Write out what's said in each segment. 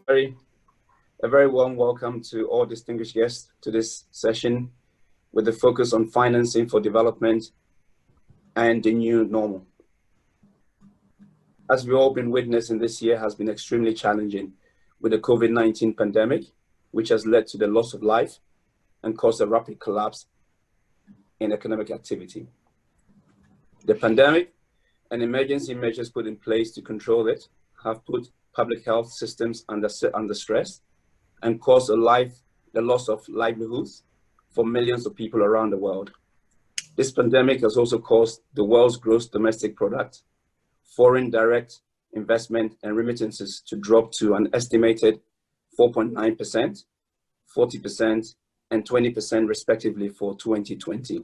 a very warm welcome to all distinguished guests to this session with the focus on financing for development and the new normal. As we've all been witnessing, this year has been extremely challenging with the COVID-19 pandemic, which has led to the loss of life and caused a rapid collapse in economic activity. The pandemic and emergency measures put in place to control it have put public health systems under stress and caused the loss of livelihoods for millions of people around the world. This pandemic has also caused the world's gross domestic product, foreign direct investment and remittances to drop to an estimated 4.9%, 40%, and 20% respectively for 2020.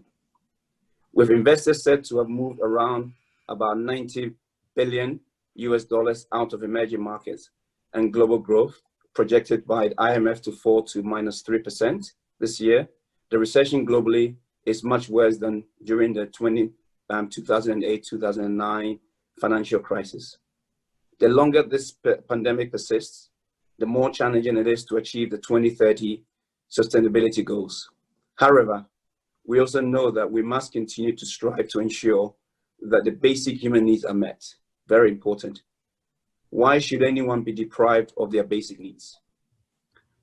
With investors said to have moved around about 90 billion US dollars out of emerging markets and global growth projected by the IMF to fall to -3% this year, the recession globally is much worse than during the 2008-2009 financial crisis. The longer this pandemic persists, the more challenging it is to achieve the 2030 sustainability goals. However, we also know that we must continue to strive to ensure that the basic human needs are met. Very important. Why should anyone be deprived of their basic needs?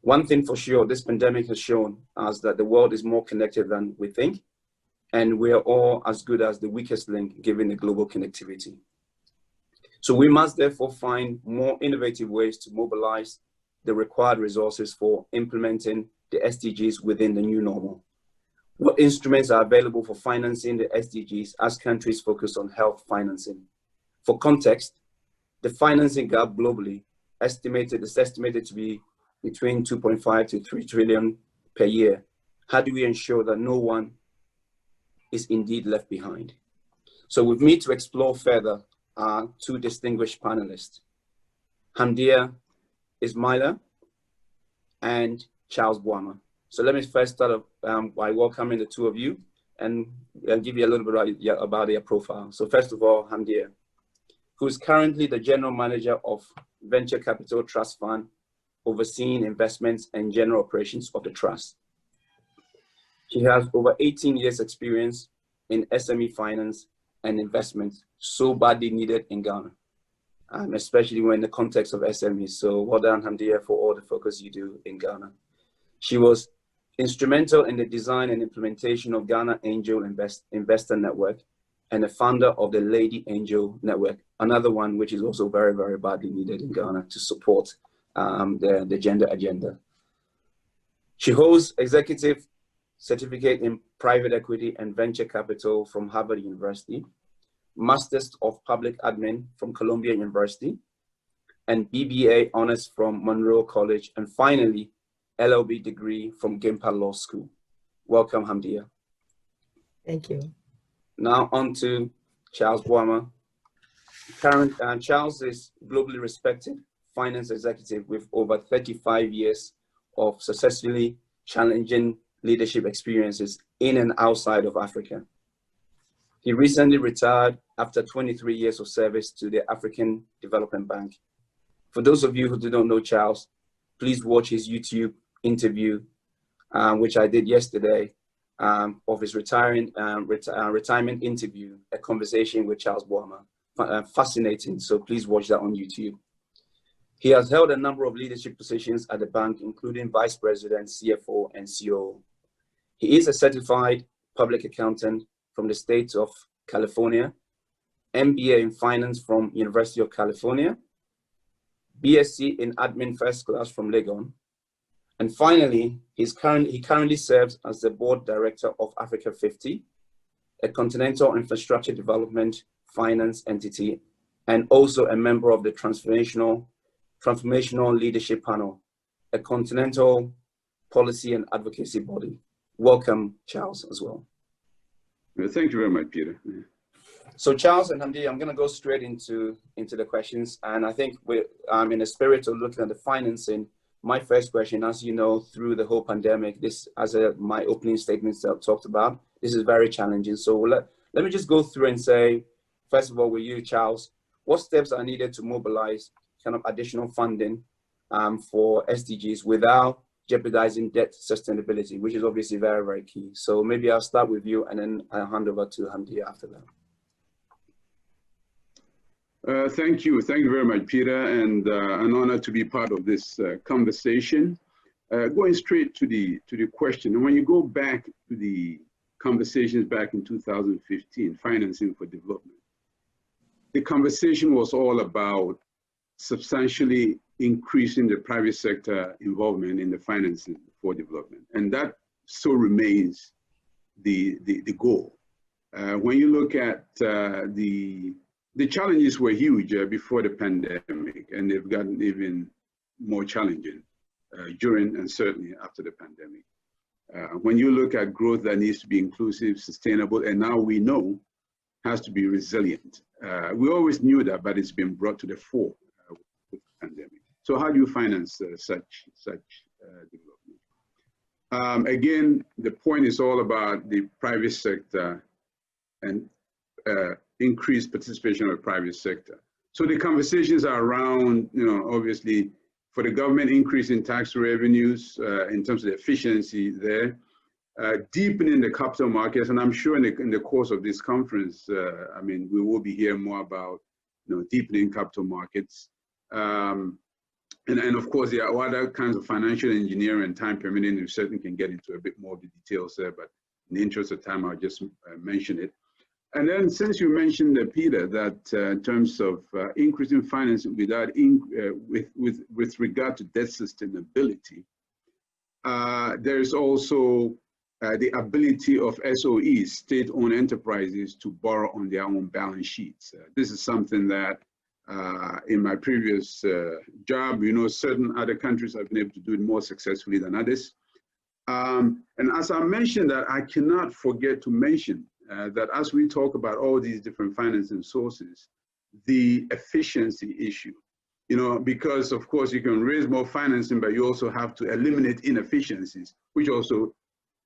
One thing for sure, this pandemic has shown us that the world is more connected than we think, and we are all as good as the weakest link given the global connectivity. So we must therefore find more innovative ways to mobilize the required resources for implementing the SDGs within the new normal. What instruments are available for financing the SDGs as countries focus on health financing? For context, the financing gap globally is estimated to be between 2.5 to 3 trillion per year. How do we ensure that no one is indeed left behind? So with me to explore further are two distinguished panelists, Hamdia Ismaila and Charles Boama. So let me first start by welcoming the two of you and give you a little bit about their profile. So first of all, Hamdia, who is currently the General Manager of Venture Capital Trust Fund, overseeing investments and general operations of the trust. She has over 18 years experience in SME finance and investments, so badly needed in Ghana, especially when in the context of SMEs. So well done, Hamdia, for all the focus you do in Ghana. She was instrumental in the design and implementation of Ghana Angel Investor Network and the founder of the Lady Angel Network, another one which is also very, very badly needed in Ghana to support the gender agenda. She holds executive certificate in private equity and venture capital from Harvard University, Masters of Public Admin from Columbia University, and BBA honors from Monroe College, and finally, LLB degree from Gimpa Law School. Welcome, Hamdia. Thank you. Now on to Charles Boama. Charles is globally respected finance executive with over 35 years of successfully challenging leadership experiences in and outside of Africa. He recently retired after 23 years of service to the African Development Bank. For those of you who do not know Charles, please watch his YouTube interview, which I did yesterday, of his retirement interview, a conversation with Charles Boama. Fascinating, so please watch that on YouTube. He has held a number of leadership positions at the bank, including Vice President, CFO, and COO. He is a certified public accountant from the state of California, MBA in finance from University of California, BSc in admin first class from Legon. And finally, he currently serves as the board director of Africa 50, a continental infrastructure development finance entity, and also a member of the Transformational Leadership Panel, a continental policy and advocacy body. Welcome, Charles, as well. Thank you very much, Peter. So Charles and Hamdi, I'm going to go straight into the questions. And I think I'm in the spirit of looking at the financing. My first question, as you know, through the whole pandemic, this, as my opening statements that I've talked about, this is very challenging. So let me just go through and say, first of all, with you, Charles, what steps are needed to mobilize kind of additional funding for SDGs without jeopardizing debt sustainability, which is obviously very, very key. So maybe I'll start with you and then I'll hand over to Hamdi after that. Thank you. Thank you very much, Peter, and an honor to be part of this conversation. Going straight to the question, and when you go back to the conversations back in 2015, financing for development, the conversation was all about substantially increasing the private sector involvement in the financing for development, and that still remains the goal. When you look at the challenges were huge before the pandemic, and they've gotten even more challenging during and certainly after the pandemic. When you look at growth that needs to be inclusive, sustainable, and now we know has to be resilient. We always knew that, but it's been brought to the fore with the pandemic. So how do you finance such development? Again, the point is all about the private sector and increased participation of the private sector. So the conversations are around, obviously, for the government, increase in tax revenues in terms of the efficiency there, deepening the capital markets, and I'm sure in the course of this conference, we will be hearing more about, deepening capital markets. And of course, there are other kinds of financial engineering and time permitting. We certainly can get into a bit more of the details there, but in the interest of time, I'll just mention it. And then, since you mentioned, Peter, that in terms of increasing financing without with regard to debt sustainability, there's also the ability of SOEs, state-owned enterprises, to borrow on their own balance sheets. This is something that, in my previous job, certain other countries have been able to do it more successfully than others. And as I mentioned that, I cannot forget to mention that as we talk about all these different financing sources, the efficiency issue, because of course you can raise more financing, but you also have to eliminate inefficiencies, which also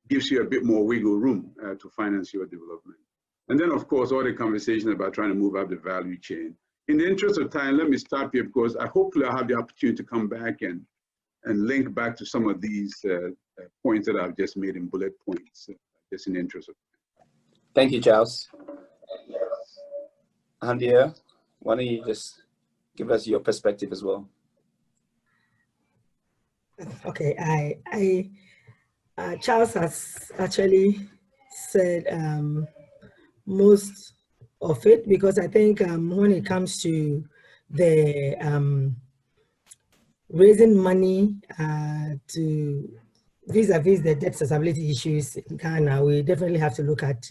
gives you a bit more wiggle room to finance your development. And then of course, all the conversation about trying to move up the value chain. In the interest of time, let me stop here because hopefully I'll have the opportunity to come back and link back to some of these points that I've just made in bullet points, just in the interest of time. Thank you, Charles. Hamdi, why don't you just give us your perspective as well? Okay, Charles has actually said most of it, because I think when it comes to the raising money to vis-a-vis the debt sustainability issues in Ghana, we definitely have to look at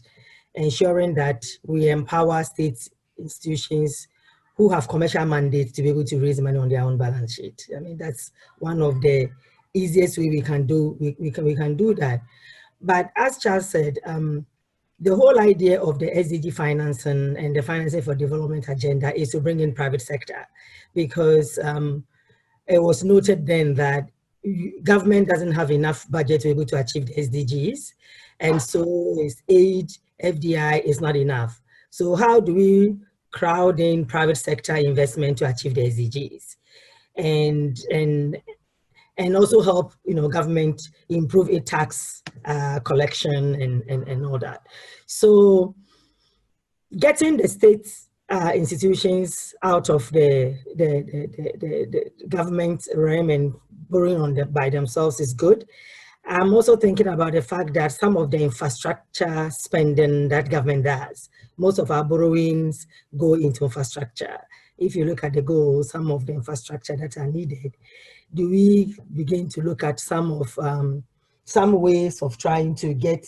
ensuring that we empower state institutions who have commercial mandates to be able to raise money on their own balance sheet. That's one of the easiest way we can do that. But as Charles said, the whole idea of the SDG financing and the financing for development agenda is to bring in private sector, because it was noted then that government doesn't have enough budget to be able to achieve the SDGs, and so aid, FDI is not enough. So how do we crowd in private sector investment to achieve the SDGs, and also help government improve its tax collection and all that? So getting the state institutions out of the government realm and borrowing by themselves is good. I'm also thinking about the fact that some of the infrastructure spending that government does, most of our borrowings go into infrastructure. If you look at the goals, some of the infrastructure that are needed, do we begin to look at some ways of trying to get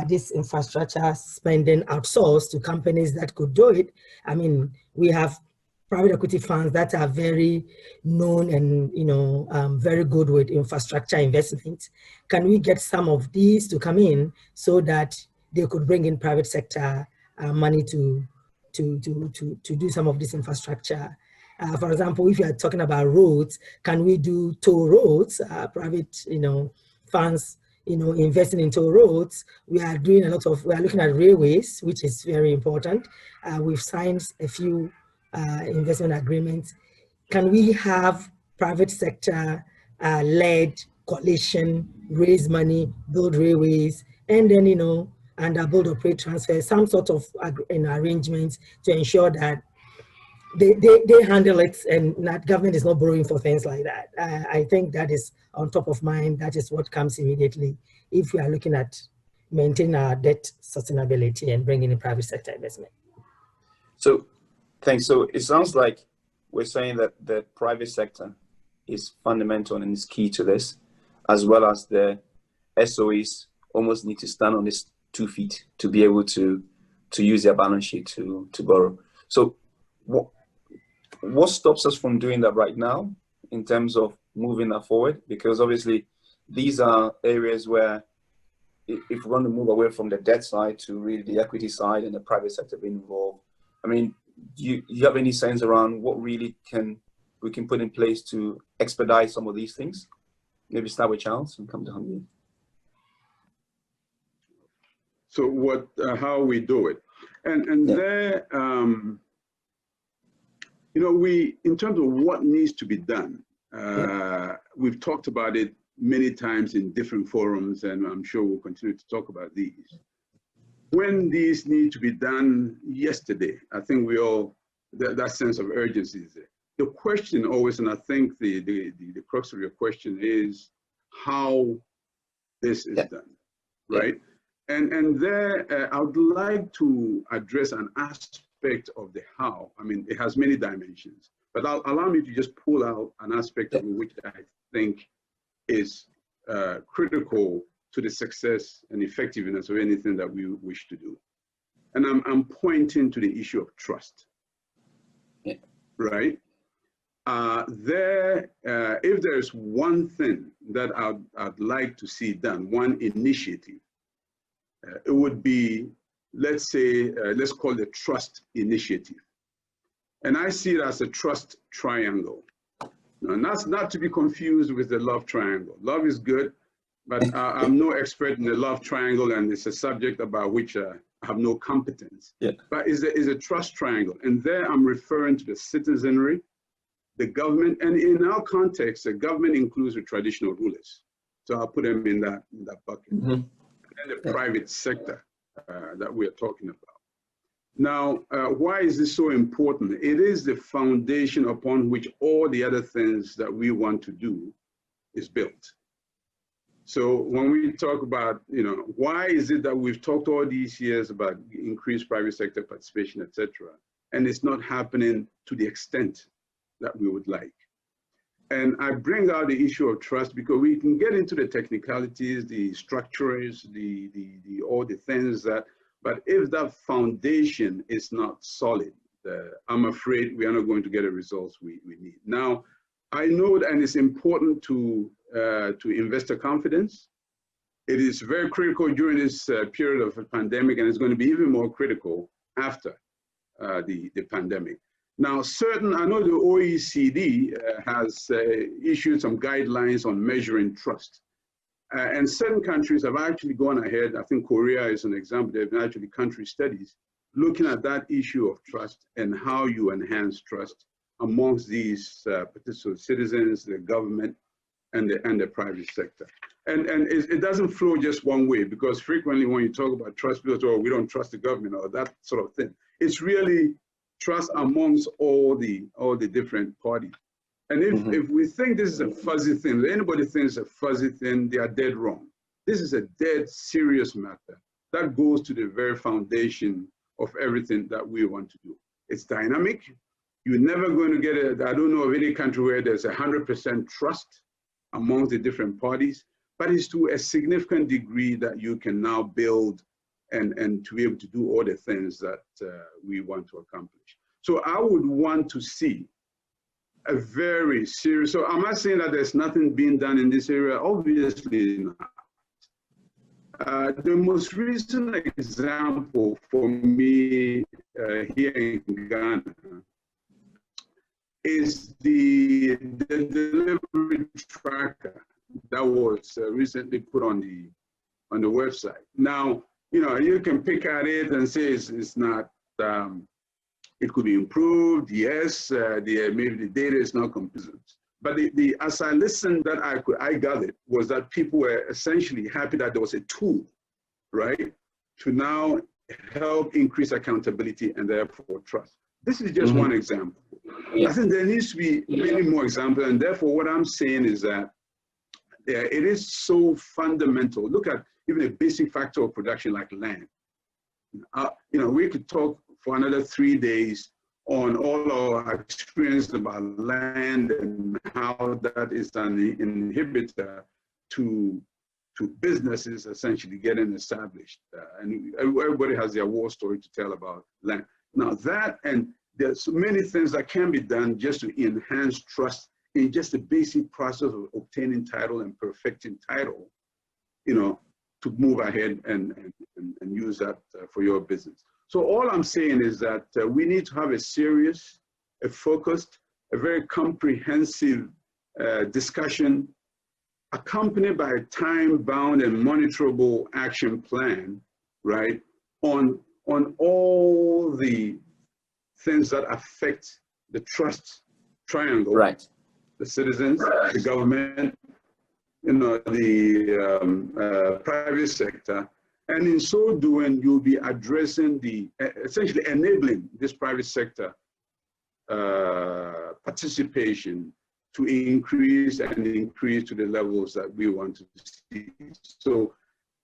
this infrastructure spending outsourced to companies that could do it? We have private equity funds that are very known and very good with infrastructure investment. Can we get some of these to come in so that they could bring in private sector money to do some of this infrastructure? For example, if you are talking about roads, can we do toll roads? Private funds investing in toll roads. We are looking at railways, which is very important. We've signed a few investment agreements. Can we have private sector led coalition, raise money, build railways, and then, under build, operate, transfer, some sort of arrangements to ensure that they handle it and that government is not borrowing for things like that. I think that is on top of mind. That is what comes immediately if we are looking at maintaining our debt sustainability and bringing in private sector investment. So, thanks. So it sounds like we're saying that the private sector is fundamental and is key to this, as well as the SOEs almost need to stand on its 2 feet to be able to use their balance sheet to borrow. So what stops us from doing that right now in terms of moving that forward? Because obviously these are areas where if we're going to move away from the debt side to really the equity side and the private sector being involved, I mean, do you have any sense around what really we can put in place to expedite some of these things? Maybe start with Charles and come to Hamid. So how we do it, and Yeah. there, in terms of what needs to be done, we've talked about it many times in different forums, and I'm sure we'll continue to talk about these. When these need to be done yesterday, I think we all, that sense of urgency is there. The question always, and I think the crux of your question is how this is done, right? And there, I would like to address an aspect of the how. I mean, it has many dimensions, but allow me to just pull out an aspect of it which I think is critical to the success and effectiveness of anything that we wish to do. And I'm pointing to the issue of trust, right? If there's one thing that I'd like to see done, one initiative, it would be, let's say, let's call it a trust initiative. And I see it as a trust triangle. Now, and that's not to be confused with the love triangle. Love is good, but I'm no expert in the love triangle, and it's a subject about which I have no competence. Yeah. But it's a trust triangle. And there I'm referring to the citizenry, the government, and in our context, the government includes the traditional rulers. So I'll put them in that bucket. Mm-hmm. And the private sector that we're talking about. Now, why is this so important? It is the foundation upon which all the other things that we want to do is built. So when we talk about, why is it that we've talked all these years about increased private sector participation, et cetera, and it's not happening to the extent that we would like? And I bring out the issue of trust because we can get into the technicalities, the structures, all the things that, but if that foundation is not solid, I'm afraid we are not going to get the results we need. Now, I know that, and it's important to investor confidence. It is very critical during this period of a pandemic, and it's going to be even more critical after the pandemic. Now, I know the OECD has issued some guidelines on measuring trust. And certain countries have actually gone ahead. I think Korea is an example. They've actually country studies looking at that issue of trust and how you enhance trust amongst these particular citizens, the government, and the private sector. And it doesn't flow just one way, because frequently when you talk about trust, people say, oh, we don't trust the government or that sort of thing. It's really trust amongst all the different parties. And if we think this is a fuzzy thing, if anybody thinks it's a fuzzy thing, they are dead wrong. This is a dead serious matter that goes to the very foundation of everything that we want to do. It's dynamic. You're never going to get it. I don't know of any country where there's 100% trust amongst the different parties, but it's to a significant degree that you can now build and to be able to do all the things that we want to accomplish. So I would want to see a very serious, so am I saying that there's nothing being done in this area? Obviously not. The most recent example for me here in Ghana is the delivery tracker that was recently put on the website. Now, you can pick at it and say it's not, it could be improved. Yes, maybe the data is not complete. But as I listened, that I got it was that people were essentially happy that there was a tool, right, to now help increase accountability and therefore trust. This is just one example. I think there needs to be many more examples, and therefore what I'm saying is that it is so fundamental. Look at even a basic factor of production like land. We could talk for another 3 days on all our experience about land and how that is an inhibitor to businesses essentially getting established. And everybody has their war story to tell about land. Now there's so many things that can be done just to enhance trust in just the basic process of obtaining title and perfecting title, to move ahead and use that for your business. So all I'm saying is that we need to have a serious, a focused, a very comprehensive discussion accompanied by a time-bound and monitorable action plan, right, on all the things that affect the trust triangle, right? The citizens, the government, the private sector. And in so doing, you'll be addressing essentially enabling this private sector participation to increase to the levels that we want to see. So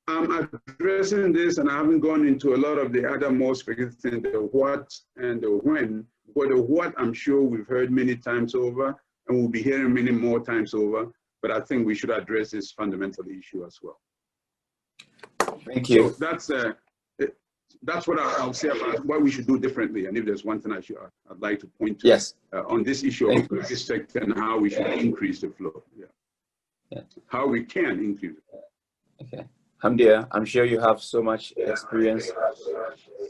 I'm addressing this, and I haven't gone into a lot of the other more specific things, the what and the when. But the what, I'm sure we've heard many times over, and we'll be hearing many more times over. But I think we should address this fundamental issue as well. Thank you. So that's what I'll say about what we should do differently. And if there's one thing I'd like to point to, yes, on this issue of this sector and how we should increase the flow. Yeah. How we can increase it. Okay. Hamdia, I'm sure you have so much experience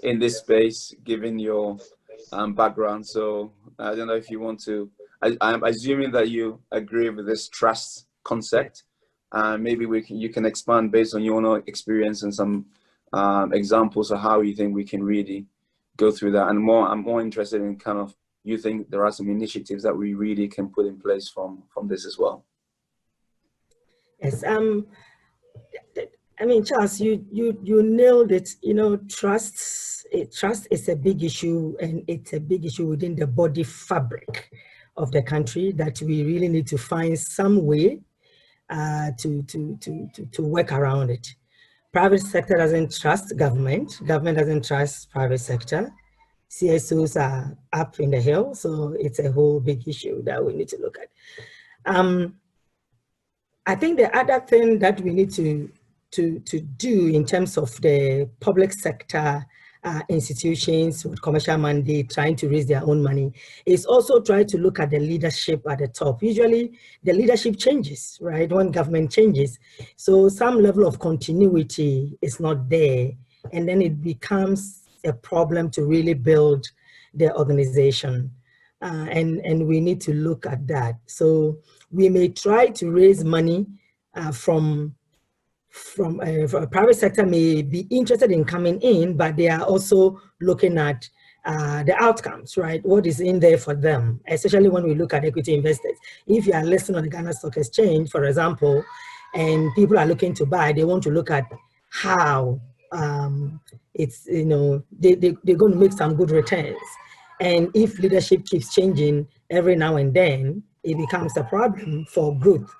in this space, given your background. So I don't know if you want to. I'm assuming that you agree with this trust concept. Maybe you can expand based on your own experience and some examples of how you think we can really go through that. And I'm more interested in kind of, you think there are some initiatives that we really can put in place from this as well. Yes. I mean, Charles, you nailed it. Trust is a big issue, and it's a big issue within the body fabric of the country that we really need to find some way to work around it. Private sector doesn't trust government. Government doesn't trust private sector. CSOs are up in the hill, so it's a whole big issue that we need to look at. I think the other thing that we need to do in terms of the public sector institutions with commercial mandate trying to raise their own money is also try to look at the leadership at the top. Usually the leadership changes, right, when government changes. So some level of continuity is not there, and then it becomes a problem to really build the organization. And we need to look at that. So we may try to raise money from private sector may be interested in coming in, but they are also looking at the outcomes, right? What is in there for them, especially when we look at equity investors. If you are listed on the Ghana Stock Exchange, for example, and people are looking to buy, they want to look at how it's, they're going to make some good returns. And if leadership keeps changing every now and then, it becomes a problem for growth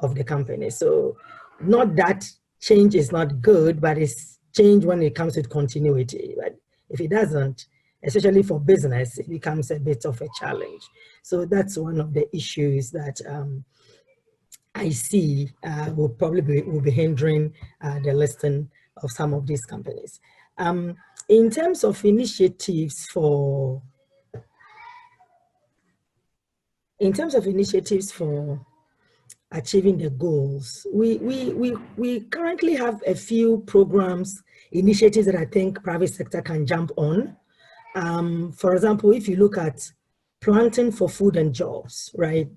of the company. So not that change is not good, but it's change when it comes to continuity. But if it doesn't, especially for business, it becomes a bit of a challenge. So that's one of the issues that I see will be hindering the listing of some of these companies. In terms of initiatives for achieving the goals, we currently have a few programs, initiatives that I think private sector can jump on. For example, if you look at planting for food and jobs, right?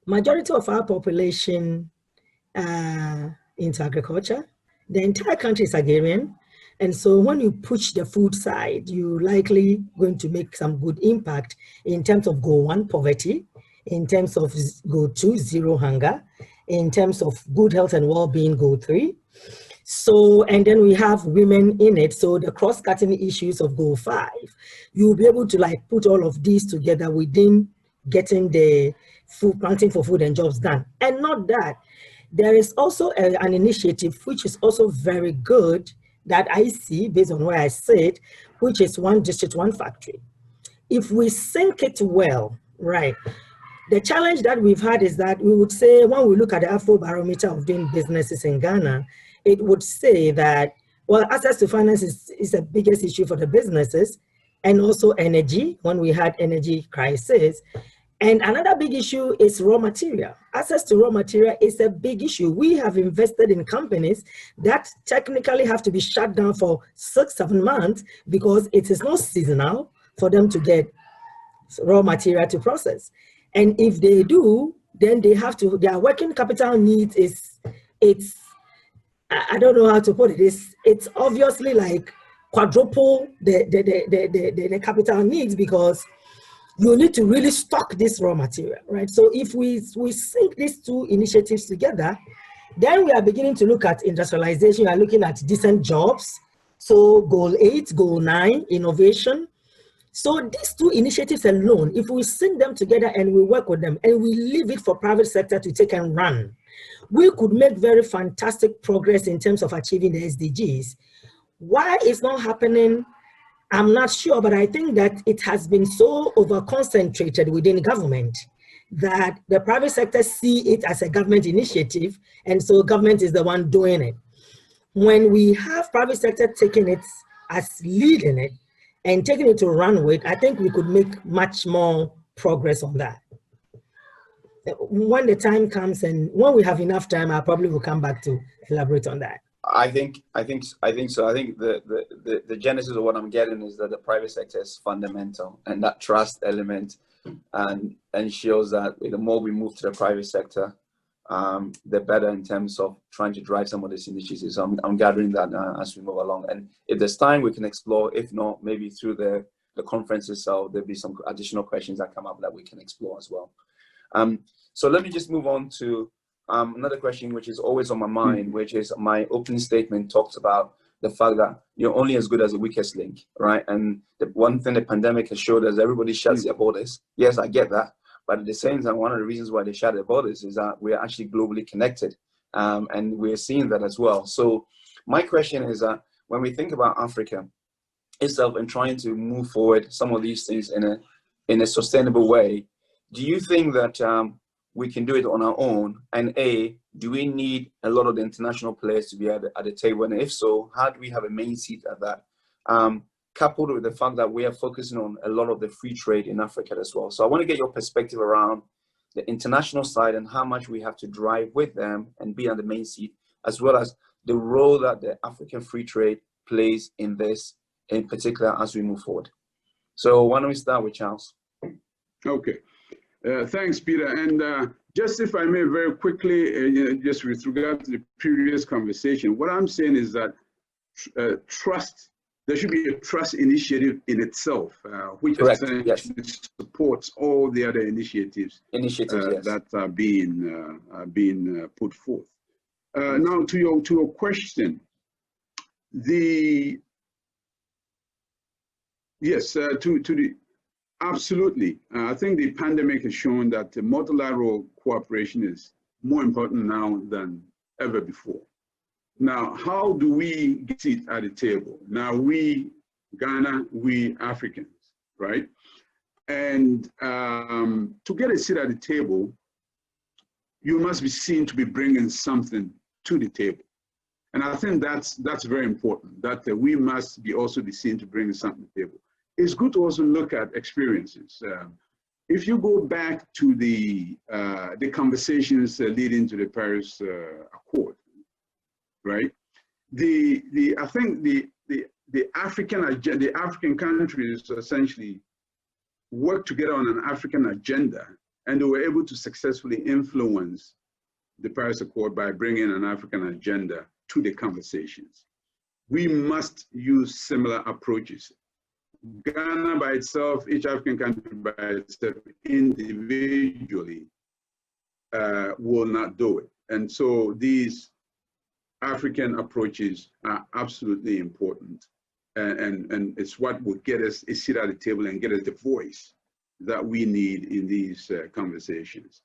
Majority of our population into agriculture. The entire country is agrarian. And so when you push the food side, you're likely going to make some good impact in terms of goal one, poverty, In terms of goal 2, zero hunger. In terms of good health and well-being, goal 3. So, and then we have women in it. So the cross-cutting issues of goal 5, you'll be able to like put all of these together within getting the food, planting for food and jobs done. And not that, there is also an initiative which is also very good that I see based on where I sit, which is one district, one factory. If we sync it well, right? The challenge that we've had is that we would say, when we look at the Afrobarometer of doing businesses in Ghana, it would say that, well, access to finance is the biggest issue for the businesses, and also energy, when we had energy crisis. And another big issue is raw material. Access to raw material is a big issue. We have invested in companies that technically have to be shut down for 6-7 months because it is not seasonal for them to get raw material to process. And if they do, then they have to, their working capital needs I don't know how to put it, it's obviously like quadruple the capital needs, because you need to really stock this raw material, right? So if we sync these two initiatives together, then we are beginning to look at industrialization. We are looking at decent jobs. So goal 8, goal 9, innovation. So these two initiatives alone, if we sync them together and we work with them and we leave it for private sector to take and run, we could make very fantastic progress in terms of achieving the SDGs. Why it's not happening, I'm not sure, but I think that it has been so over-concentrated within government that the private sector see it as a government initiative, and so government is the one doing it. When we have private sector taking it as leading it and taking it to run with, I think we could make much more progress on that. When the time comes and when we have enough time, I probably will come back to elaborate on that. I think so. I think the genesis of what I'm getting is that the private sector is fundamental, and that trust element and ensures that the more we move to the private sector, the better in terms of trying to drive some of these initiatives. So I'm gathering that as we move along. And if there's time, we can explore. If not, maybe through the conference itself, there'll be some additional questions that come up that we can explore as well. So let me just move on to another question, which is always on my mind, which is my opening statement talks about the fact that you're only as good as the weakest link, right? And the one thing the pandemic has showed us, everybody shuts their borders. Yes, I get that. But at the same time, one of the reasons why they shut their borders is that we're actually globally connected. And we're seeing that as well. So my question is that when we think about Africa itself and trying to move forward some of these things in a sustainable way, do you think that we can do it on our own? And do we need a lot of the international players to be at the table? And if so, how do we have a main seat at that? Coupled with the fact that we are focusing on a lot of the free trade in Africa as well. So I want to get your perspective around the international side and how much we have to drive with them and be on the main seat, as well as the role that the African free trade plays in this, in particular, as we move forward. So why don't we start with Charles? Okay. Thanks, Peter. And just if I may very quickly, just with regard to the previous conversation, what I'm saying is that trust, there should be a trust initiative in itself, which essentially supports all the other initiatives that are being put forth. Now, to your question, absolutely. I think the pandemic has shown that multilateral cooperation is more important now than ever before. Now, how do we get it at the table? Now, we, Ghana, we Africans, right? And to get a seat at the table, you must be seen to be bringing something to the table. And I think that's very important, that we must also be seen to bring something to the table. It's good to also look at experiences. If you go back to the conversations leading to the Paris Accord, right? I think the African countries essentially worked together on an African agenda, and they were able to successfully influence the Paris Accord by bringing an African agenda to the conversations. We must use similar approaches Ghana by itself, each African country by itself individually will not do it. And so these African approaches are absolutely important. And it's what will get us a seat at the table and get us the voice that we need in these conversations.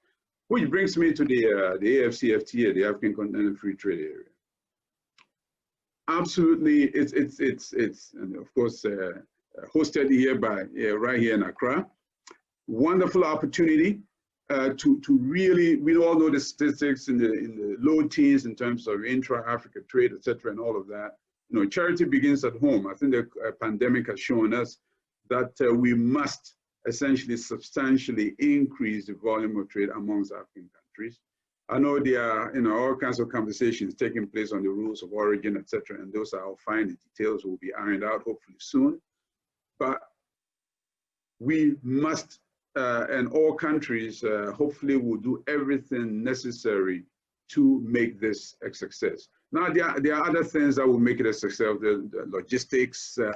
Which brings me to the AFCFTA, the African Continental Free Trade Area. Absolutely, it's and of course hosted here by right here in Accra. Wonderful opportunity to really, we all know the statistics in the low teens in terms of intra-Africa trade, etc., and all of that. You know, charity begins at home. I think the pandemic has shown us that we must essentially substantially increase the volume of trade amongst African countries. I know there are, you know, all kinds of conversations taking place on the rules of origin, etc., and those are all fine. The details will be ironed out hopefully soon. But we must, and all countries hopefully will do everything necessary to make this a success. Now, there are other things that will make it a success, the logistics, you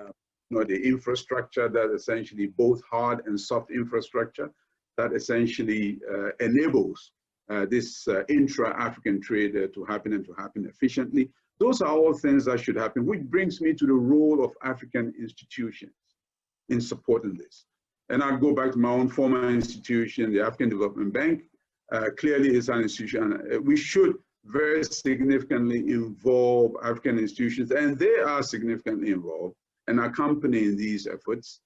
know, the infrastructure that essentially both hard and soft infrastructure that essentially enables this intra-African trade to happen and to happen efficiently. Those are all things that should happen, which brings me to the role of African institutions in supporting this. And I'll go back to my own former institution, the African Development Bank. Clearly is an institution. We should very significantly involve African institutions, and they are significantly involved and accompanying these efforts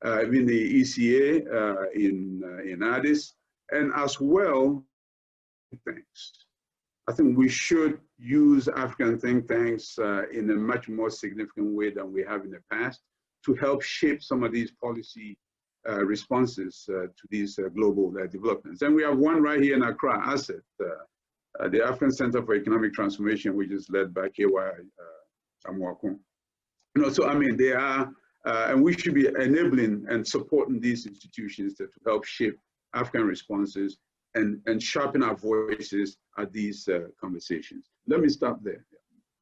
in the ECA, in Addis, and as well, tanks. I think we should use African think tanks in a much more significant way than we have in the past to help shape some of these policy responses to these global developments. And we have one right here in Accra, ASET, the African Center for Economic Transformation, which is led by KY Samuakun. You know, so I mean, they are, and we should be enabling and supporting these institutions to help shape African responses and sharpen our voices at these conversations. Let me stop there.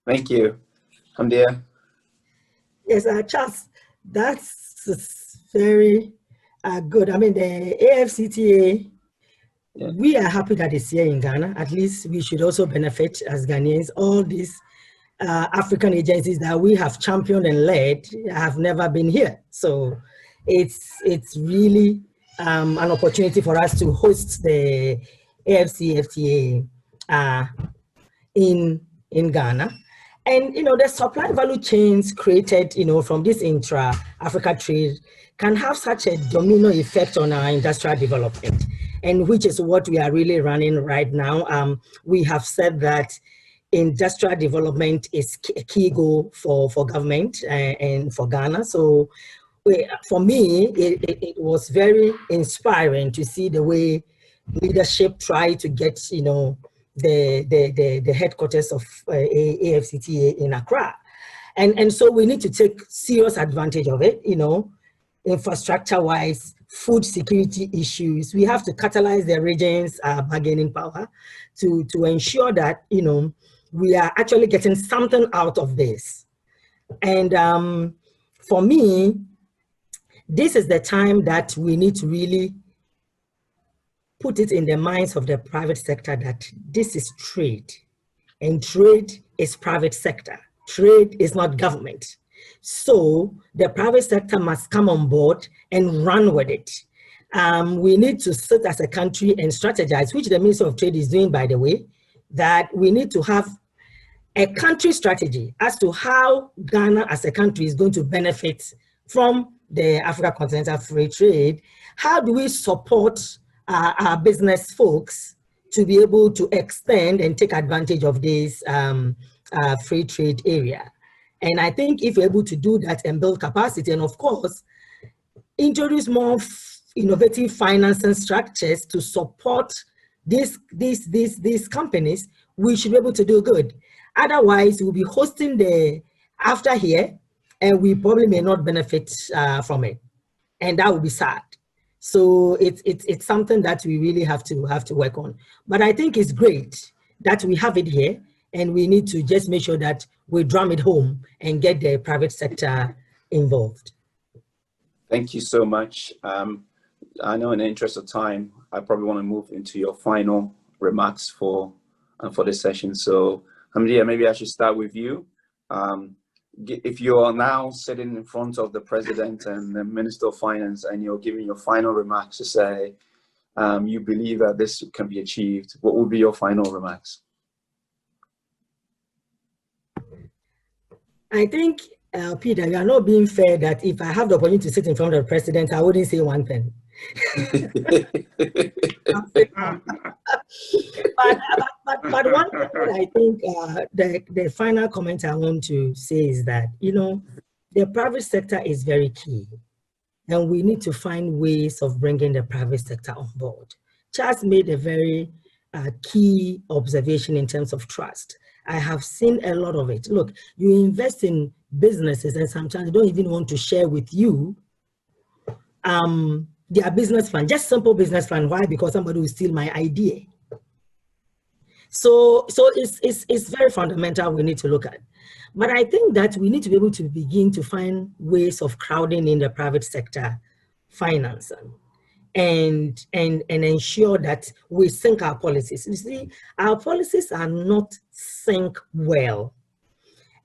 Thank you. Hamdia. Yes, Charles, that's very good. I mean, the AFCTA, yeah, we are happy that it's here in Ghana. At least we should also benefit as Ghanaians. All these African agencies that we have championed and led have never been here. So it's really an opportunity for us to host the AFCFTA in Ghana. And, you know, the supply value chains created, you know, from this intra-Africa trade can have such a domino effect on our industrial development, and which is what we are really running right now. We have said that industrial development is a key goal for government and for Ghana. So for me, it was very inspiring to see the way leadership try to get, you know, the headquarters of AFCTA in Accra. And so we need to take serious advantage of it, you know, infrastructure-wise, food security issues. We have to catalyze the region's bargaining power to ensure that, you know, we are actually getting something out of this. And for me, this is the time that we need to really put it in the minds of the private sector that this is trade, and trade is private sector. Trade is not government. So the private sector must come on board and run with it. We need to sit as a country and strategize, which the Ministry of Trade is doing, by the way, that we need to have a country strategy as to how Ghana as a country is going to benefit from the Africa Continental Free Trade. How do we support our business folks to be able to extend and take advantage of this free trade area? And I think if we're able to do that and build capacity, and of course, introduce more innovative financing structures to support these companies, we should be able to do good. Otherwise, we'll be hosting the after here, and we probably may not benefit from it, and that would be sad. So it's something that we really have to work on. But I think it's great that we have it here, and we need to just make sure that we drum it home and get the private sector involved. Thank you so much. I know in the interest of time, I probably want to move into your final remarks for this session. So Hamdia, maybe I should start with you. If you are now sitting in front of the President and the Minister of Finance and you're giving your final remarks to say you believe that this can be achieved, what would be your final remarks? I think, Peter, you are not being fair that if I have the opportunity to sit in front of the President, I wouldn't say one thing. but one thing that I think the final comment I want to say is that, you know, the private sector is very key, and we need to find ways of bringing the private sector on board. Charles made a very key observation in terms of trust. I have seen a lot of it. Look, you invest in businesses and sometimes they don't even want to share with you their business plan, just simple business plan. Why? Because somebody will steal my idea. So it's very fundamental we need to look at. But I think that we need to be able to begin to find ways of crowding in the private sector financing and ensure that we sync our policies. You see, our policies are not synced well.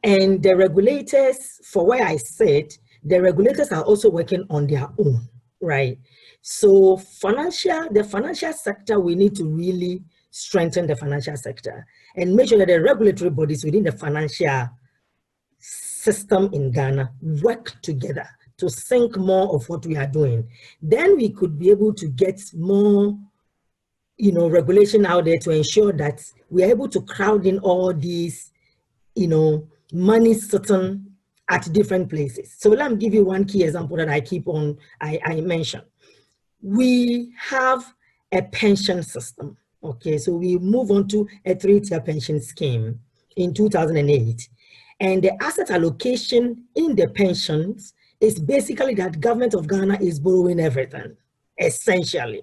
And the regulators, for where I said, the regulators are also working on their own, right? So the financial sector, we need to really strengthen the financial sector and make sure that the regulatory bodies within the financial system in Ghana work together to sync more of what we are doing. Then we could be able to get more, you know, regulation out there to ensure that we are able to crowd in all these, you know, money sitting at different places. So let me give you one key example that I mentioned. We have a pension system. Okay, so we move on to a 3-tier pension scheme in 2008. And the asset allocation in the pensions is basically that government of Ghana is borrowing everything, essentially.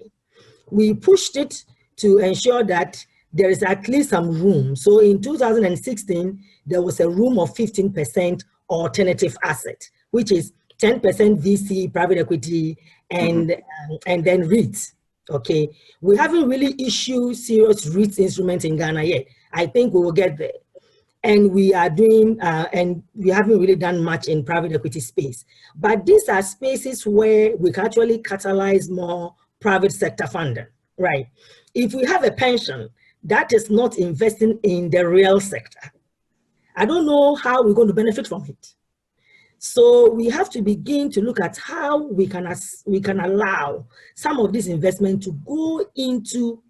We pushed it to ensure that there is at least some room. So in 2016, there was a room of 15% alternative asset, which is 10% VC, private equity, and then REITs. Okay, we haven't really issued serious REITs instruments in Ghana yet. I think we will get there. And we are doing, and we haven't really done much in private equity space. But these are spaces where we can actually catalyze more private sector funding, right? If we have a pension that is not investing in the real sector, I don't know how we're going to benefit from it. So we have to begin to look at how we can allow some of this investment to go into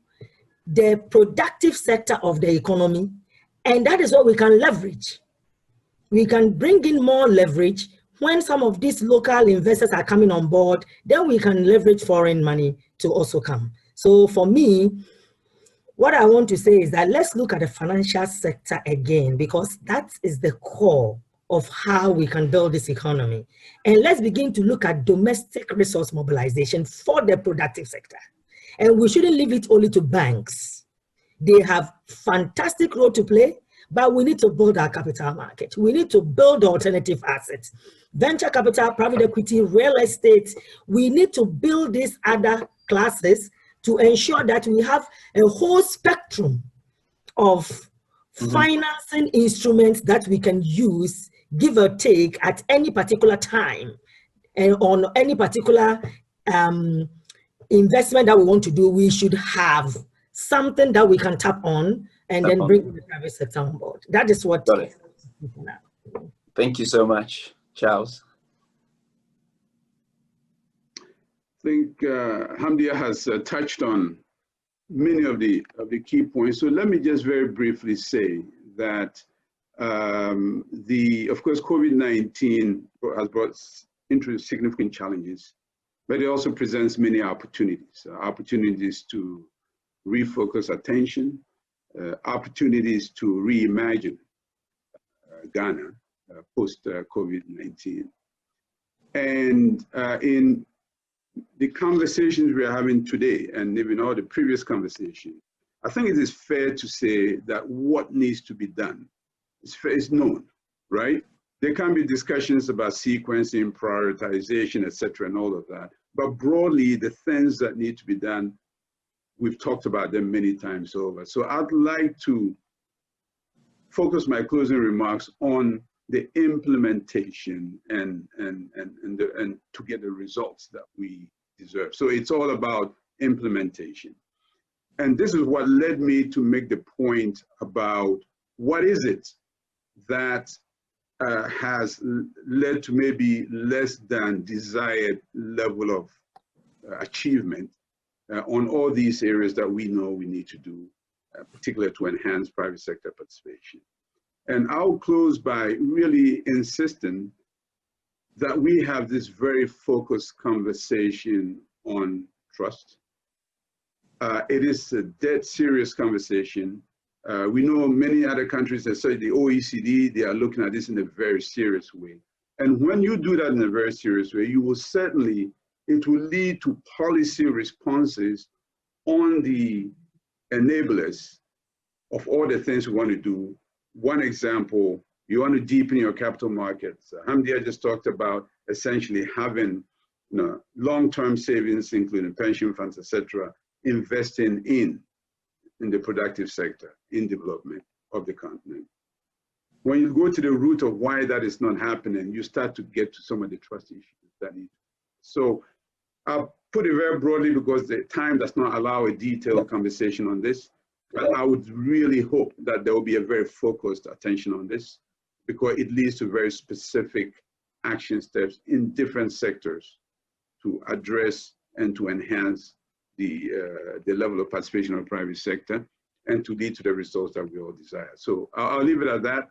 the productive sector of the economy. And that is what we can leverage. We can bring in more leverage when some of these local investors are coming on board, then we can leverage foreign money to also come. So for me, what I want to say is that let's look at the financial sector again, because that is the core of how we can build this economy. And let's begin to look at domestic resource mobilization for the productive sector. And we shouldn't leave it only to banks. They have fantastic role to play, but we need to build our capital market. We need to build alternative assets, venture capital, private equity, real estate. We need to build these other classes to ensure that we have a whole spectrum of financing instruments that we can use, give or take, at any particular time and on any particular investment that we want to do. We should have something that we can tap on and then bring the private sector on board. That is what. Got it. Thank you so much, Charles. I think Hamdia has touched on many of the key points. So let me just very briefly say that of course, COVID-19 has brought into significant challenges, but it also presents many opportunities to refocus attention, opportunities to reimagine Ghana post-COVID-19. And in the conversations we are having today, and even all the previous conversations, I think it is fair to say that what needs to be done is known, right? There can be discussions about sequencing, prioritization, etc., and all of that. But broadly, the things that need to be done, we've talked about them many times over. So I'd like to focus my closing remarks on the implementation and to get the results that we deserve. So it's all about implementation. And this is what led me to make the point about what is it that has led to maybe less than desired level of achievement on all these areas that we know we need to do, particularly to enhance private sector participation. And I'll close by really insisting that we have this very focused conversation on trust. It is a dead serious conversation. We know many other countries, especially the OECD, they are looking at this in a very serious way. And when you do that in a very serious way, you will certainly, it will lead to policy responses on the enablers of all the things we want to do. One example, you want to deepen your capital markets. Hamdia just talked about essentially having long-term savings, including pension funds, etc., investing in the productive sector, in development of the continent. When you go to the root of why that is not happening, you start to get to some of the trust issues that need. So I'll put it very broadly because the time does not allow a detailed conversation on this. But I would really hope that there will be a very focused attention on this because it leads to very specific action steps in different sectors to address and to enhance the level of participation of the private sector and to lead to the results that we all desire. So I'll leave it at that.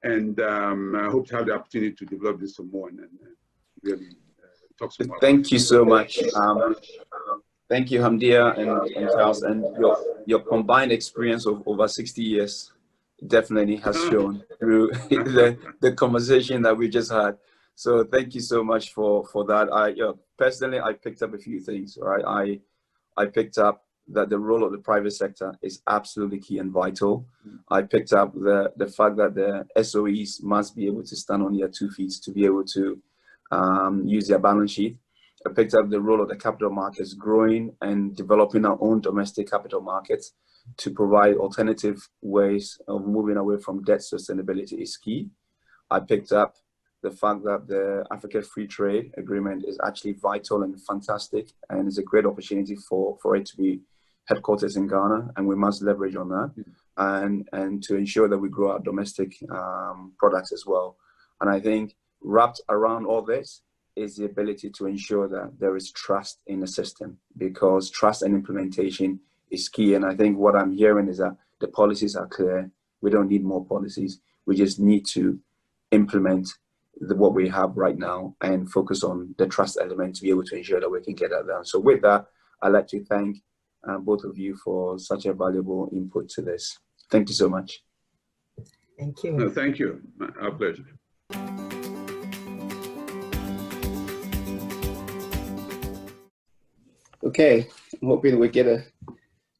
And I hope to have the opportunity to develop this some more and really talk some more. Thank you so much. Thank you, Hamdia and Charles, and your combined experience of over 60 years definitely has shown through the conversation that we just had. So thank you so much for that. Personally, I picked up a few things, right? I picked up that the role of the private sector is absolutely key and vital. I picked up the fact that the SOEs must be able to stand on their 2 feet to be able to use their balance sheet. I picked up the role of the capital markets growing and developing our own domestic capital markets to provide alternative ways of moving away from debt sustainability is key. I picked up the fact that the Africa Free Trade Agreement is actually vital and fantastic, and it's a great opportunity for it to be headquarters in Ghana, and we must leverage on that and to ensure that we grow our domestic products as well. And I think wrapped around all this is the ability to ensure that there is trust in the system, because trust and implementation is key. And I think what I'm hearing is that the policies are clear. We don't need more policies. We just need to implement what we have right now and focus on the trust element to be able to ensure that we can get that done. So with that, I'd like to thank both of you for such a valuable input to this. Thank you so much. Thank you. No, thank you. Our pleasure. Okay, I'm hoping we get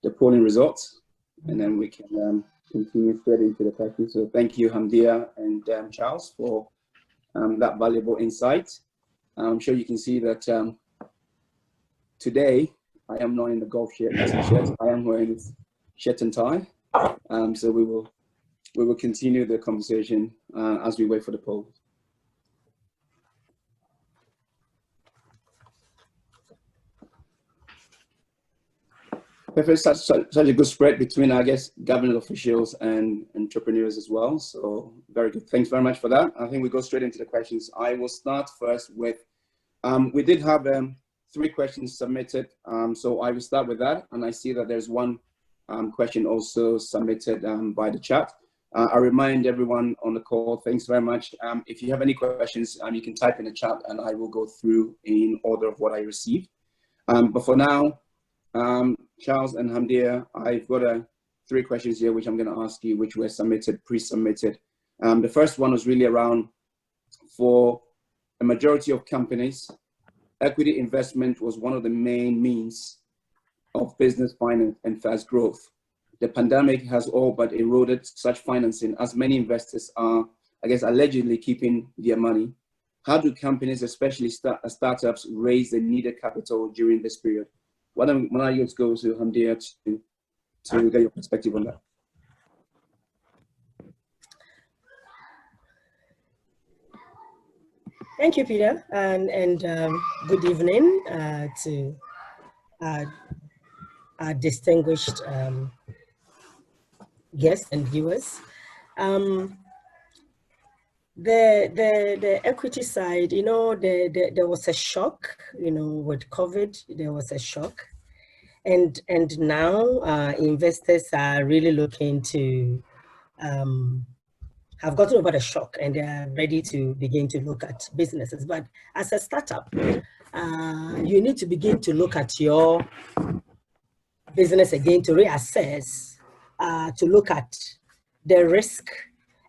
the polling results and then we can continue straight into the questions. So thank you, Hamdia and Charles, for that valuable insight. I'm sure you can see that today I am not in the golf shirt. I am wearing shirt and tie. So we will continue the conversation as we wait for the poll. Perfect. Such a good spread between, I guess, government officials and entrepreneurs as well. So very good. Thanks very much for that. I think we go straight into the questions. I will start first with, we did have 3 questions submitted. So I will start with that. And I see that there's one question also submitted by the chat. I remind everyone on the call, thanks very much. If you have any questions, you can type in the chat and I will go through in order of what I received. But for now, Charles and Hamdia, I've got 3 questions here, which I'm going to ask you, which were submitted, pre-submitted. The first one was really around, for a majority of companies, equity investment was one of the main means of business finance and fast growth. The pandemic has all but eroded such financing, as many investors are I guess, allegedly keeping their money. How do companies, especially startups, raise the needed capital during this period? Why don't you go to Hamdia to get your perspective on that? Thank you, Peter, and good evening to our distinguished guests and viewers. The equity side, you know, there was a shock, you know, with COVID, there was a shock. And now investors are really looking to have gotten over the shock, and they are ready to begin to look at businesses. But as a startup, you need to begin to look at your business again, to reassess, to look at the risk,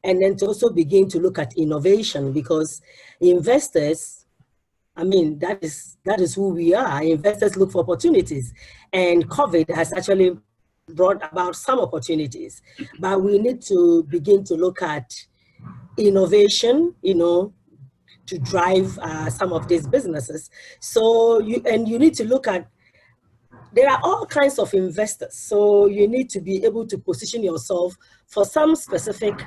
and then to also begin to look at innovation, because investors, I mean, that is who we are. Investors look for opportunities, and COVID has actually brought about some opportunities, but we need to begin to look at innovation, you know, to drive some of these businesses. So you need to look at, there are all kinds of investors. So you need to be able to position yourself for some specific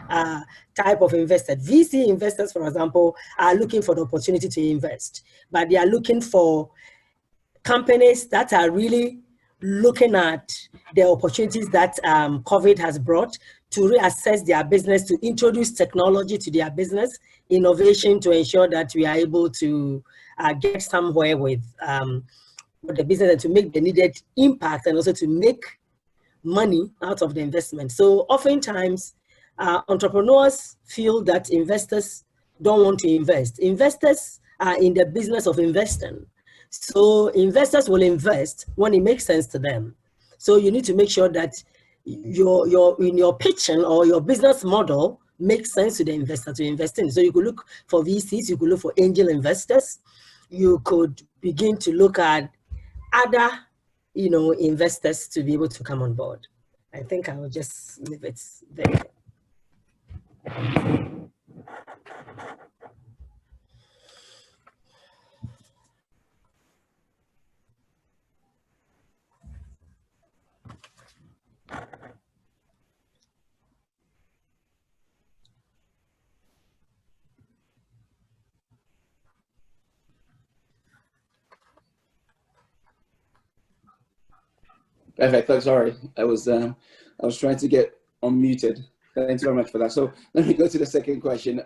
type of investor. VC investors, for example, are looking for the opportunity to invest, but they are looking for companies that are really looking at the opportunities that COVID has brought to reassess their business, to introduce technology to their business, innovation to ensure that we are able to get somewhere with the business and to make the needed impact, and also to make money out of the investment. So oftentimes, entrepreneurs feel that investors don't want to invest. Investors are in the business of investing. So investors will invest when it makes sense to them. So you need to make sure that your pitching or your business model makes sense to the investor to invest in. So you could look for VCs, you could look for angel investors, you could begin to look at other, you know, investors to be able to come on board. I think I will just leave it there. Perfect. Sorry, I was trying to get unmuted. Thanks very much for that. So let me go to the second question.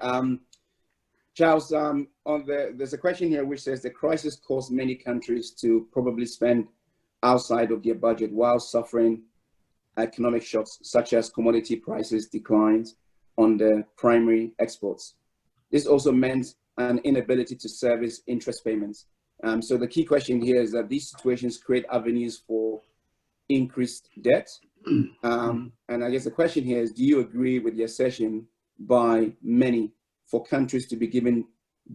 Charles, there's a question here which says the crisis caused many countries to probably spend outside of their budget while suffering economic shocks, such as commodity prices declines on the primary exports. This also meant an inability to service interest payments. So the key question here is that these situations create avenues for increased debt. And I guess the question here is, do you agree with the assertion by many for countries to be given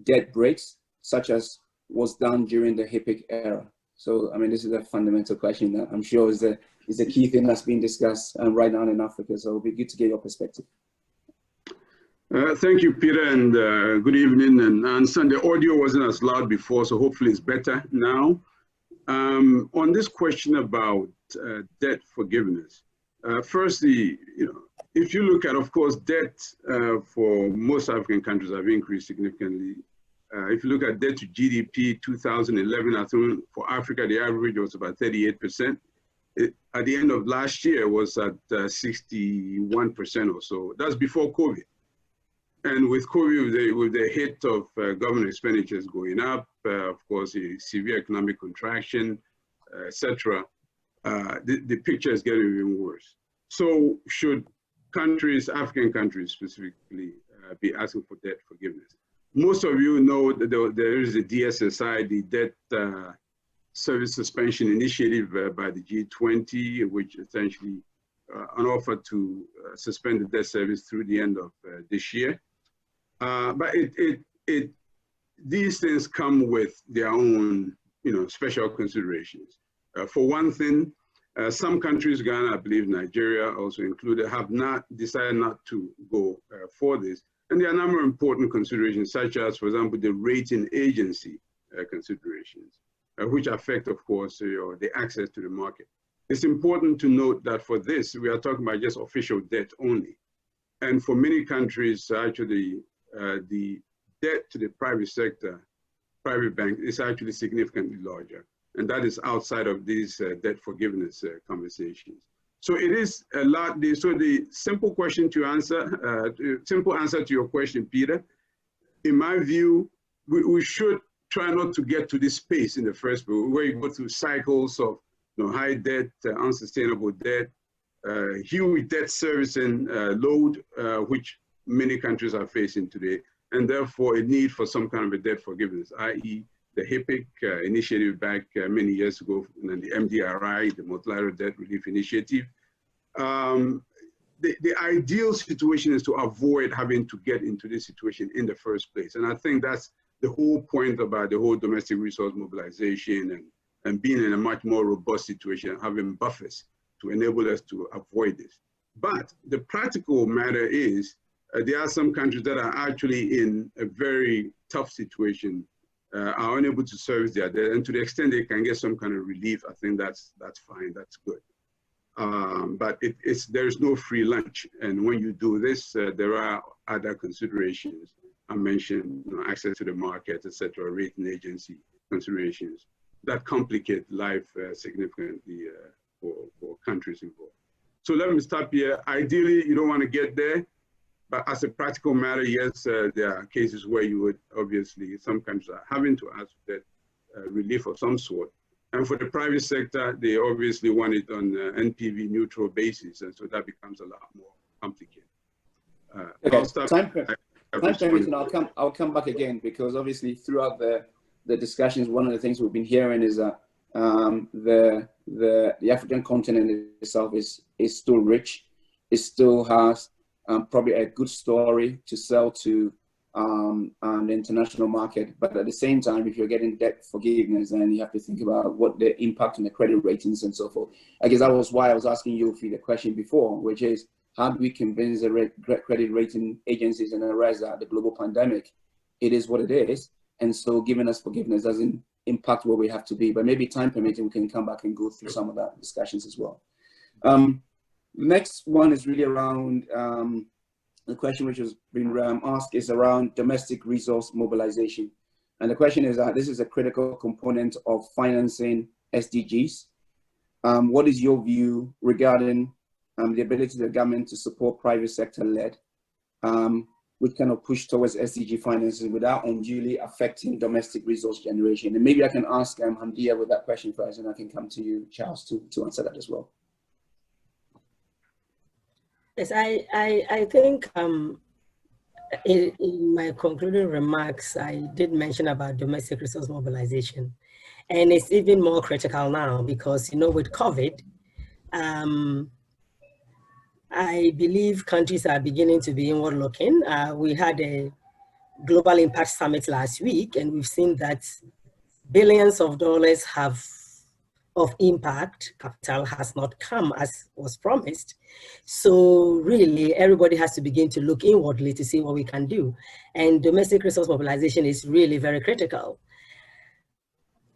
debt breaks, such as was done during the HIPC era? So, I mean, this is a fundamental question that I'm sure is a key thing that's being discussed right now in Africa. So it'll be good to get your perspective. Thank you, Peter, and good evening. And I understand the audio wasn't as loud before, so hopefully it's better now. On this question about debt forgiveness, firstly, you know, if you look at, of course, debt for most African countries have increased significantly. If you look at debt to GDP 2011, I think for Africa, the average was about 38%. At the end of last year, was at 61% or so. That's before COVID. And with COVID, with the hit of government expenditures going up, of course, a severe economic contraction, etc., the picture is getting even worse. So should countries, African countries specifically, be asking for debt forgiveness? Most of you know that there is a DSSI, the Debt Service Suspension Initiative by the G20, which essentially an offer to suspend the debt service through the end of this year. But these things come with their own, you know, special considerations. For one thing, some countries, Ghana, I believe Nigeria also included, have not decided not to go for this And there are a number of important considerations, such as, for example, the rating agency considerations, which affect, of course, the access to the market. It's important to note that for this, we are talking about just official debt only. And for many countries, actually, the debt to the private sector, private bank, is actually significantly larger. And that is outside of these debt forgiveness conversations. So it is a lot. So the simple question to answer, simple answer to your question, Peter, in my view, we should try not to get to this space in the first place, where you go through cycles of high debt, unsustainable debt, huge debt servicing load, which many countries are facing today, and therefore a need for some kind of a debt forgiveness, i.e. the HIPC initiative back many years ago, and the MDRI, the Multilateral Debt Relief Initiative. The ideal situation is to avoid having to get into this situation in the first place. And I think that's the whole point about the whole domestic resource mobilization and being in a much more robust situation, having buffers to enable us to avoid this. But the practical matter is there are some countries that are actually in a very tough situation, are unable to service their debt, and to the extent they can get some kind of relief, I think that's fine, that's good. But there's no free lunch, and when you do this, there are other considerations. I mentioned access to the market, etc., rating agency considerations that complicate life significantly for countries involved. So let me stop here. Ideally, you don't want to get there. But as a practical matter, yes, there are cases where you would obviously, some countries are having to ask for that relief of some sort. And for the private sector, they obviously want it on an NPV neutral basis. And so that becomes a lot more complicated. Okay, time permitting, I'll come back again, because obviously throughout the discussions, one of the things we've been hearing is that the African continent itself is still rich. It still has probably a good story to sell to the international market. But at the same time, if you're getting debt forgiveness, then you have to think about what the impact on the credit ratings and so forth. I guess that was why I was asking you the question before, which is, how do we convince the credit rating agencies and the rest that the global pandemic, it is what it is. And so giving us forgiveness doesn't impact where we have to be. But maybe time permitting, we can come back and go through some of that discussions as well. Next one is really around the question which has been asked is around domestic resource mobilization. And the question is that this is a critical component of financing SDGs. What is your view regarding the ability of the government to support private sector led, which kind of push towards SDG finances without unduly affecting domestic resource generation? And maybe I can ask Hamdia with that question first, and I can come to you, Charles, to answer that as well. Yes, I think in my concluding remarks, I did mention about domestic resource mobilization. And it's even more critical now because, with COVID, I believe countries are beginning to be inward looking. We had a Global Impact Summit last week, and we've seen that billions of dollars of impact capital has not come as was promised. So really, everybody has to begin to look inwardly to see what we can do. And domestic resource mobilization is really very critical.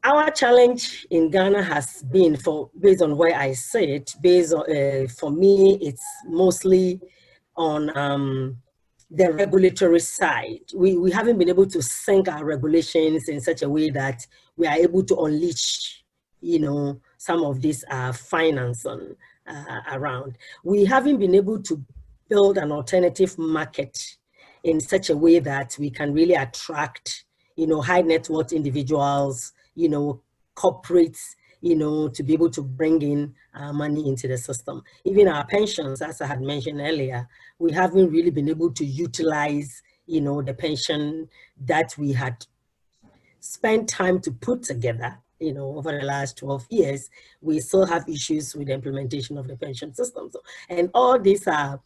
Our challenge in Ghana has been, based on where I sit, for me, it's mostly on the regulatory side. We haven't been able to sync our regulations in such a way that we are able to unleash some of this financing around. We haven't been able to build an alternative market in such a way that we can really attract, high net worth individuals, corporates, to be able to bring in money into the system. Even our pensions, as I had mentioned earlier, we haven't really been able to utilize, the pension that we had spent time to put together. Over the last 12 years, we still have issues with the implementation of the pension system. And all these are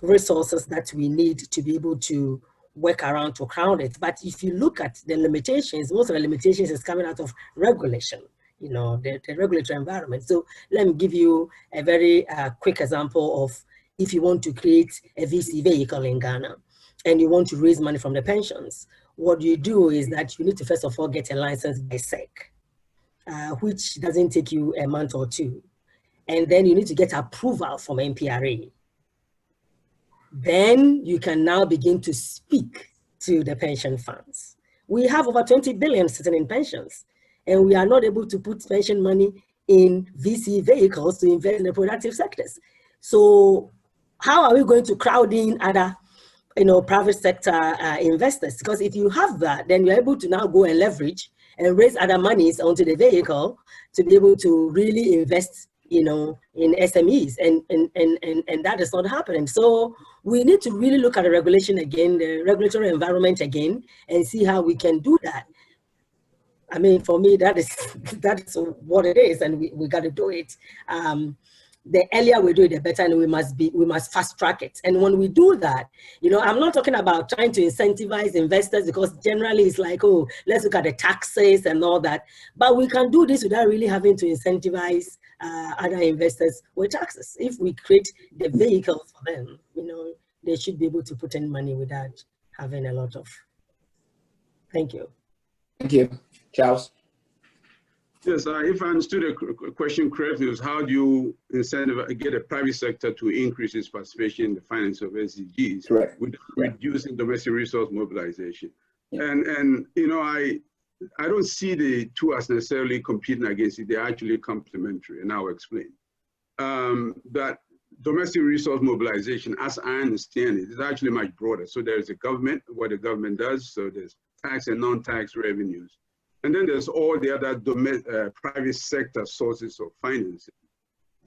resources that we need to be able to work around to crown it. But if you look at the limitations, most of the limitations is coming out of regulation, the regulatory environment. So let me give you a very quick example of if you want to create a VC vehicle in Ghana. and you want to raise money from the pensions, what you do is that you need to first of all get a license by SEC, which doesn't take you a month or two. And then you need to get approval from NPRA. Then you can now begin to speak to the pension funds. We have over 20 billion sitting in pensions, and we are not able to put pension money in VC vehicles to invest in the productive sectors. So how are we going to crowd in other private sector investors? Because if you have that, then you're able to now go and leverage and raise other monies onto the vehicle to be able to really invest in SMEs, and that is not happening. So we need to really look at the regulation again, the regulatory environment again, and see how we can do that. I mean, for me, that's what it is, and we got to do it. The earlier we do it, the better, and we must fast track it. And when we do that, I'm not talking about trying to incentivize investors, because generally it's like, oh, let's look at the taxes and all that. But we can do this without really having to incentivize other investors with taxes. If we create the vehicle for them, they should be able to put in money without having a lot of. Thank you. Thank you. Charles? Yes, if I understood the question correctly, it was how do you get a private sector to increase its participation in the finance of SDGs? Correct. With reducing domestic resource mobilization. Yeah. And I don't see the two as necessarily competing against it. They're actually complementary, and I'll explain. That domestic resource mobilization, as I understand it, is actually much broader. So there's a government, what the government does. So there's tax and non-tax revenues. And then there's all the other private sector sources of financing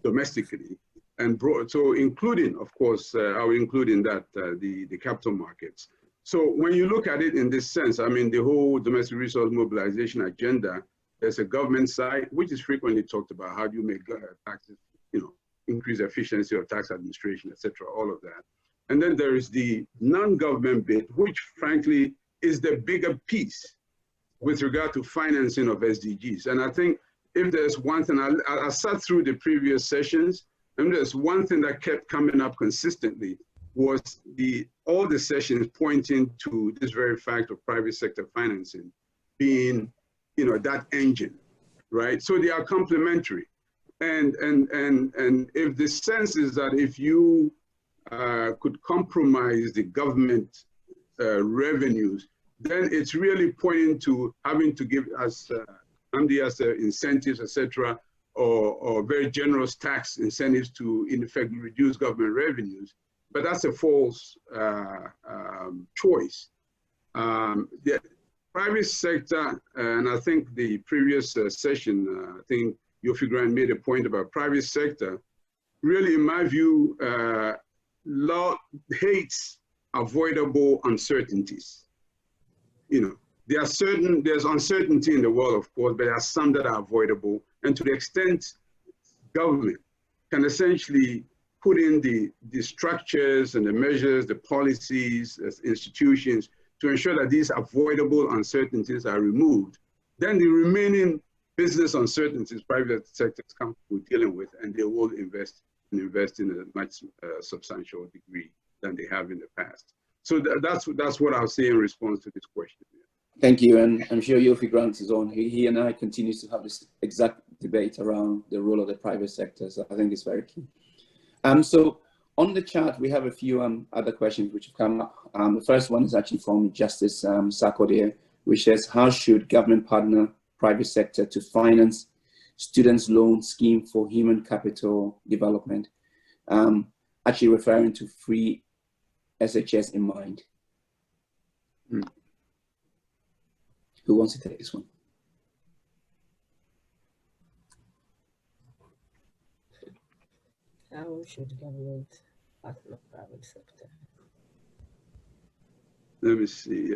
domestically. And so including, of course, I will include in that the capital markets. So when you look at it in this sense, I mean, the whole domestic resource mobilization agenda, there's a government side, which is frequently talked about. How do you make taxes, increase efficiency of tax administration, et cetera, all of that. And then there is the non-government bit, which frankly is the bigger piece with regard to financing of SDGs. And I think if there's one thing, I sat through the previous sessions, and there's one thing that kept coming up consistently was all the sessions pointing to this very fact of private sector financing being, that engine, right? So they are complementary. And if the sense is that if you could compromise the government revenues, then it's really pointing to having to give us incentives, etc., or very generous tax incentives to, in effect, reduce government revenues. But that's a false choice. The private sector, and I think the previous session, I think Yofi Grant made a point about private sector, really, in my view, hates avoidable uncertainties. There's uncertainty in the world, of course, but there are some that are avoidable. And to the extent government can essentially put in the structures and the measures, the policies, as institutions to ensure that these avoidable uncertainties are removed, then the remaining business uncertainties private sector is comfortable dealing with, and they will invest in a much substantial degree than they have in the past. So that's what I'll say in response to this question. Thank you, and I'm sure Yofi Grant is on. He and I continue to have this exact debate around the role of the private sector, so I think it's very key. So on the chat, we have a few other questions which have come up. The first one is actually from Justice Sarkodie, which says, how should government partner private sector to finance students' loan scheme for human capital development? Actually referring to free SHS in mind. Who wants to take this one? How should government partner private sector? Let me see.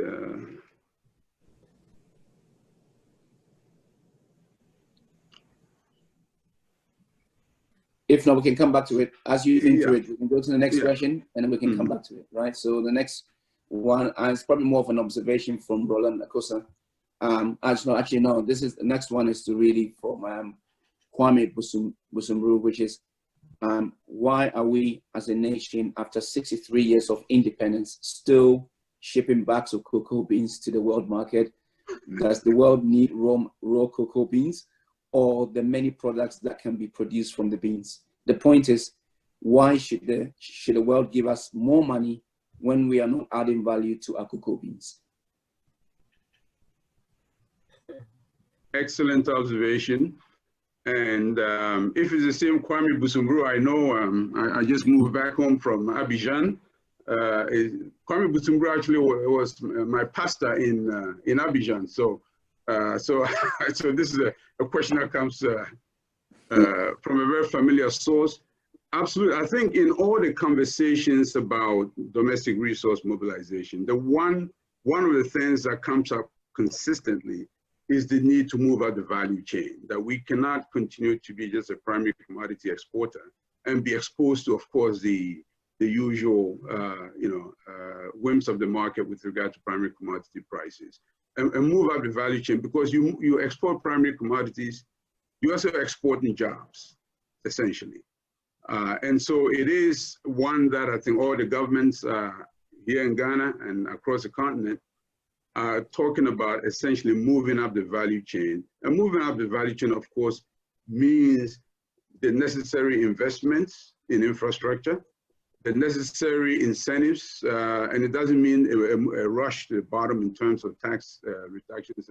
If not, we can come back to it. As you think through it, we can go to the next question, and then we can come back to it, right? So the next one, and it's probably more of an observation from Roland Akosa. Actually, no, the next one is to really from Kwame Busumru, which is, why are we as a nation, after 63 years of independence, still shipping bags of cocoa beans to the world market? Does the world need raw cocoa beans, or the many products that can be produced from the beans? The point is, why should the world give us more money when we are not adding value to our cocoa beans? Excellent observation. And if it's the same Kwame Busumburo, I know I just moved back home from Abidjan. Kwame Busumburo actually was my pastor in Abidjan. So this is a question that comes from a very familiar source. Absolutely. I think in all the conversations about domestic resource mobilization, one of the things that comes up consistently is the need to move up the value chain, that we cannot continue to be just a primary commodity exporter and be exposed to, of course, the usual whims of the market with regard to primary commodity prices, and move up the value chain, because you export primary commodities, you also exporting jobs, essentially. And so it is one that I think all the governments here in Ghana and across the continent are talking about, essentially moving up the value chain. And moving up the value chain, of course, means the necessary investments in infrastructure, the necessary incentives, and it doesn't mean a rush to the bottom in terms of tax reductions,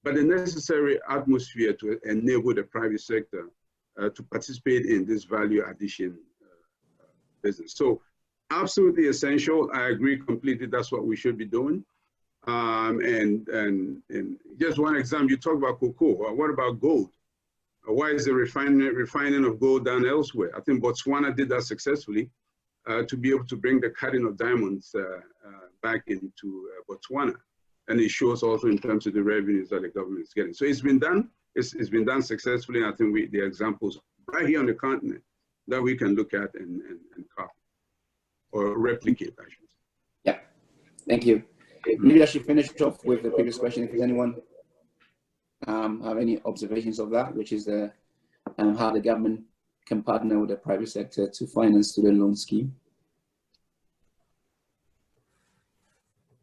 but the necessary atmosphere to enable the private sector to participate in this value addition business. So absolutely essential. I agree completely. That's what we should be doing. And just one example, you talk about cocoa. What about gold? Why is the refining of gold done elsewhere? I think Botswana did that successfully to be able to bring the cutting of diamonds back into Botswana. And it shows also in terms of the revenues that the government is getting. So it's been done. It's been done successfully. And I think the examples right here on the continent that we can look at and copy or replicate, I should say. Yeah, thank you. Maybe I should finish off with the previous question. If anyone have any observations of that, which is how the government can partner with the private sector to finance student loan scheme.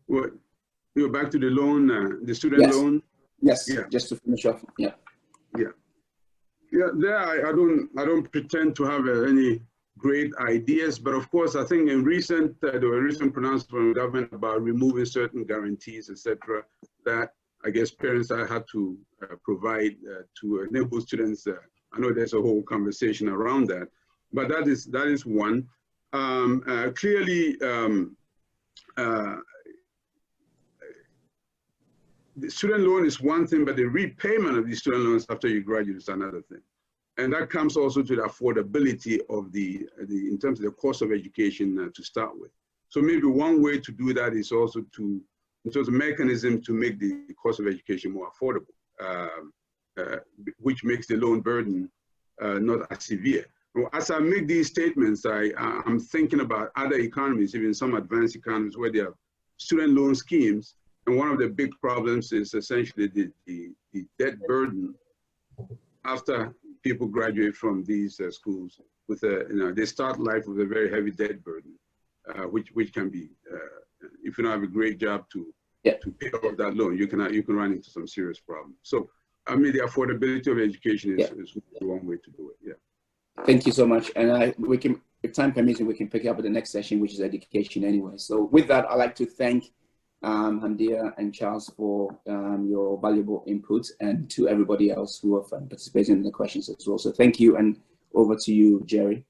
Well, you're back to the loan, the student loan. Yes. Yeah. Just to finish off. Yeah. There I don't pretend to have any great ideas, but of course I think in there were recent pronouncements from the government about removing certain guarantees, etc., that I guess parents had to provide to enable students. I know there's a whole conversation around that, but that is one. Clearly, the student loan is one thing, but the repayment of the student loans after you graduate is another thing. And that comes also to the affordability of in terms of the cost of education to start with. So maybe one way to do that is also in terms of mechanism to make the cost of education more affordable, which makes the loan burden not as severe. Well, as I make these statements, I'm thinking about other economies, even some advanced economies where they have student loan schemes. And one of the big problems is essentially the debt burden after people graduate from these schools with they start life with a very heavy debt burden, which can be, if you don't have a great job to pay off that loan, you can run into some serious problems. So, I mean, the affordability of education is one way to do it. Yeah. Thank you so much. And we can, if time permits, we can pick up at the next session, which is education anyway. So with that, I'd like to thank Hamdia and Charles for your valuable input, and to everybody else who have participated in the questions as well. So thank you, and over to you, Jerry.